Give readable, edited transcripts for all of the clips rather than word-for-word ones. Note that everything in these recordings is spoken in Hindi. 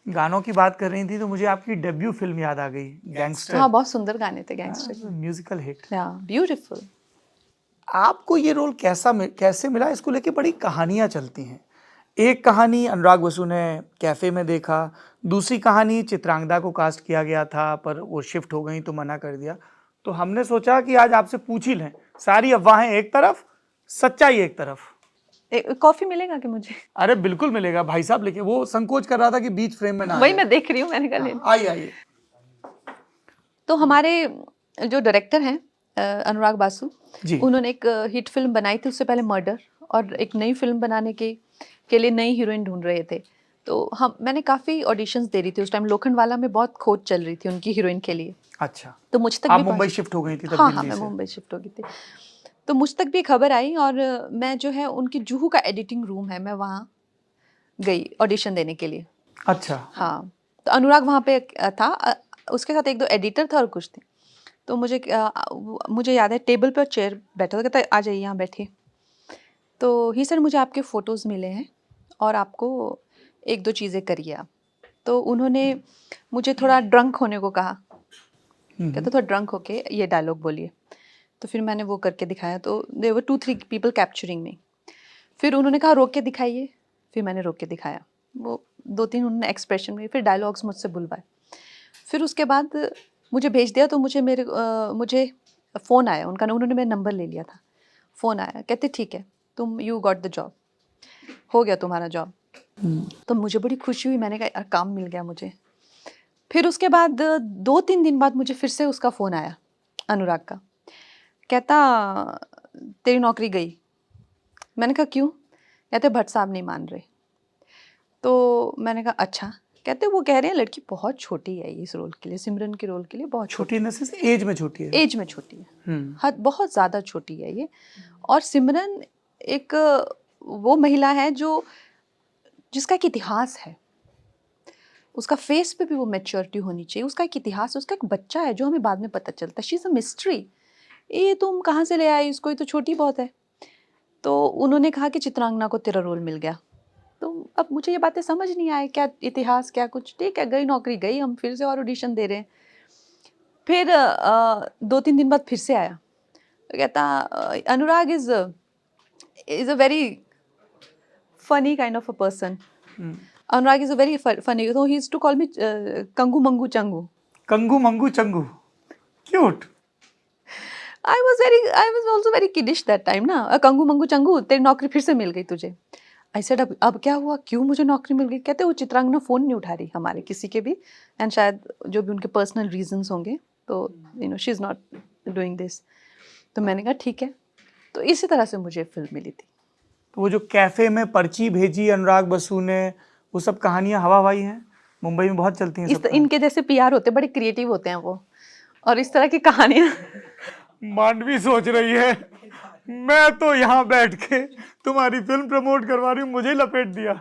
गानों की बात कर रही थी तो मुझे आपकी डेब्यू फिल्म याद आ गई, गैंगस्टर। हाँ, बहुत सुंदर गाने थे गैंगस्टर। Musical hit. ब्यूटीफुल। आपको ये रोल कैसे मिला, इसको लेके बड़ी कहानियां चलती हैं। एक कहानी अनुराग बसु ने कैफे में देखा, दूसरी कहानी चित्रांगदा को कास्ट किया गया था पर वो शिफ्ट हो गई तो मना कर दिया। तो हमने सोचा कि आज आपसे पूछ ही लें, सारी अफवाहें एक तरफ, सच्चाई एक तरफ। कॉफी मिलेगा कि मुझे? अरे बिल्कुल मिलेगा, भाई साहब लेके, वो संकोच कर रहा था कि बीच फ्रेम में ना आ वही जाए। मैं देख रही हूँ, मैंने कहा हाँ, आइए आइए। तो हमारे जो डायरेक्टर हैं अनुराग बासु जी। उन्होंने एक हिट फिल्म बनाई थी, उससे पहले मर्डर, और एक नई फिल्म बनाने के लिए नई हीरोइन ढूंढ रहे थे। तो मैंने काफ़ी ऑडिशंस दे रही थी उस टाइम, लोखंडवाला में बहुत खोज चल रही थी उनकी हीरोइन के लिए। अच्छा, तो मुझ तक आप भी मुंबई शिफ्ट हो गई थी तब? हाँ, दिल्ली मैं से? मुंबई शिफ्ट हो गई थी। तो मुझ तक भी खबर आई और मैं जो है उनकी जुहू का एडिटिंग रूम है, मैं वहाँ गई ऑडिशन देने के लिए। अच्छा। हाँ, तो अनुराग वहाँ पे था, उसके साथ एक दो एडिटर था और कुछ थे। तो मुझे याद है टेबल पर चेयर बैठा था, कहता आ जाइए यहाँ बैठिए। तो ही सर मुझे आपके फ़ोटोज़ मिले हैं और आपको एक दो चीज़ें करिए आप। तो उन्होंने मुझे थोड़ा ड्रंक होने को कहा, कहता थोड़ा ड्रंक होके ये डायलॉग बोलिए। तो फिर मैंने वो करके दिखाया, तो देयर वर 2-3 पीपल कैप्चरिंग मी। फिर उन्होंने कहा रोक के दिखाइए, फिर मैंने रोक के दिखाया। वो 2-3 उन्होंने एक्सप्रेशन में, फिर डायलॉग्स मुझसे बुलवाए। फिर उसके बाद मुझे भेज दिया, तो मुझे फ़ोन आया उनका, उन्होंने मेरा नंबर ले लिया था। फ़ोन आया, कहते ठीक है तुम यू गॉट द जॉब, हो गया तुम्हारा जॉब। तो मुझे बड़ी खुशी हुई, मैंने कहा यार काम मिल गया मुझे। फिर उसके बाद 2-3 दिन बाद मुझे फिर से उसका फ़ोन आया अनुराग का, कहता तेरी नौकरी गई। मैंने कहा क्यों? कहते भट्ट साहब नहीं मान रहे। तो मैंने कहा अच्छा। कहते वो कह रहे हैं लड़की बहुत छोटी है इस रोल के लिए, सिमरन के रोल के लिए बहुत छोटी इन द सेंस एज में छोटी है? एज में छोटी है, हद बहुत ज़्यादा छोटी है ये। और सिमरन एक वो महिला है जिसका एक इतिहास है, उसका फेस पे भी वो मैच्योरिटी होनी चाहिए, उसका एक इतिहास, उसका एक बच्चा है जो हमें बाद में पता चलता है। She is a mystery. ये तुम कहाँ से ले आई इसको, ये तो छोटी बहुत है। तो उन्होंने कहा कि चित्रांगना को तेरा रोल मिल गया। तो अब मुझे ये बातें समझ नहीं आए, क्या इतिहास क्या कुछ, ठीक है गई नौकरी गई, हम फिर से और ऑडिशन दे रहे हैं। फिर 2-3 दिन बाद फिर से आया, तो कहता Anurag is a very funny kind of a person. Anurag is a very funny, so he used to call me Kangu Mangu Changu. Kangu Mangu Changu, cute. I was also very kiddish that time ना, कंगू मंगू चंगू तेरी नौकरी फिर से मिल गई तुझे। I said अब क्या हुआ, क्यों मुझे नौकरी मिल गई? कहते वो चित्रांगना फ़ोन नहीं उठा रही हमारे किसी के भी, एंड शायद जो भी उनके पर्सनल रीजंस होंगे, तो she is not doing this. तो मैंने कहा ठीक है। तो इसी तरह से मुझे फिल्म मिली थी। तो वो जो कैफे में पर्ची भेजी अनुराग बसु ने, वो सब कहानियां हवा हवाई हैं, मुंबई में बहुत चलती हैं सब इनके जैसे पीआर होते, बड़े क्रिएटिव होते हैं वो, और इस तरह की कहानियाँ मांडवी सोच रही है मैं तो यहाँ बैठ के तुम्हारी फिल्म प्रमोट करवा रही हूँ, मुझे लपेट दिया।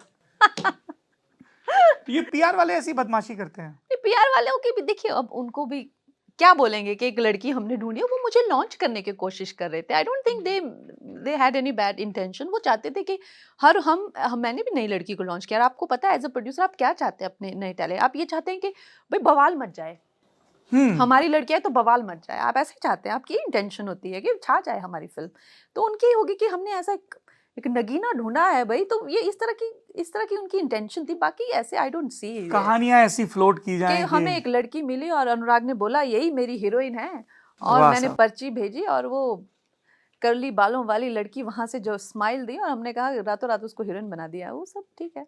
ये पीआर वाले ऐसी बदमाशी करते हैं। पीआर वालों की भी देखिए, अब उनको भी क्या बोलेंगे कि एक लड़की हमने ढूंढी है, वो मुझे लॉन्च करने की कोशिश कर रहे थे। I don't think they had any bad intention. वो चाहते थे कि मैंने भी नई लड़की को लॉन्च किया। और आपको पता है एज अ प्रोड्यूसर आप क्या चाहते हैं अपने नए टैलेंट, आप ये चाहते हैं कि भाई बवाल मच जाए, हमारी लड़की है तो बवाल मच जाए, आप ऐसे चाहते हैं, आपकी इंटेंशन होती है कि छा जाए हमारी फिल्म। तो उनकी होगी कि हमने ऐसा एक नगीना ढूंढा है भाई, तो ये इस तरह की उनकी इंटेंशन थी। बाकी ऐसे आई डोंट सी कहानियां ऐसी फ्लोट की जाए कि हमें एक लड़की मिली और अनुराग ने बोला यही मेरी हीरोइन है, और मैंने पर्ची भेजी और वो कर्ली बालों वाली लड़की वहां से जो स्माइल दी और हमने कहा रातों रात उसको हीरोइन बना दिया। वो सब ठीक है,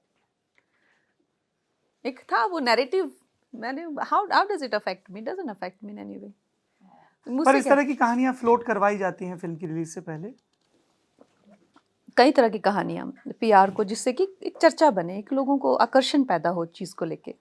एक था वो नैरेटिव। मैंने how does it affect me? Doesn't affect me in any way. पर इस तरह की कहानियां फ्लोट करवाई जाती हैं फिल्म की रिलीज से पहले? कई तरह की कहानियां पीआर को, जिससे कि एक चर्चा बने, एक लोगों को आकर्षण पैदा हो चीज को लेके।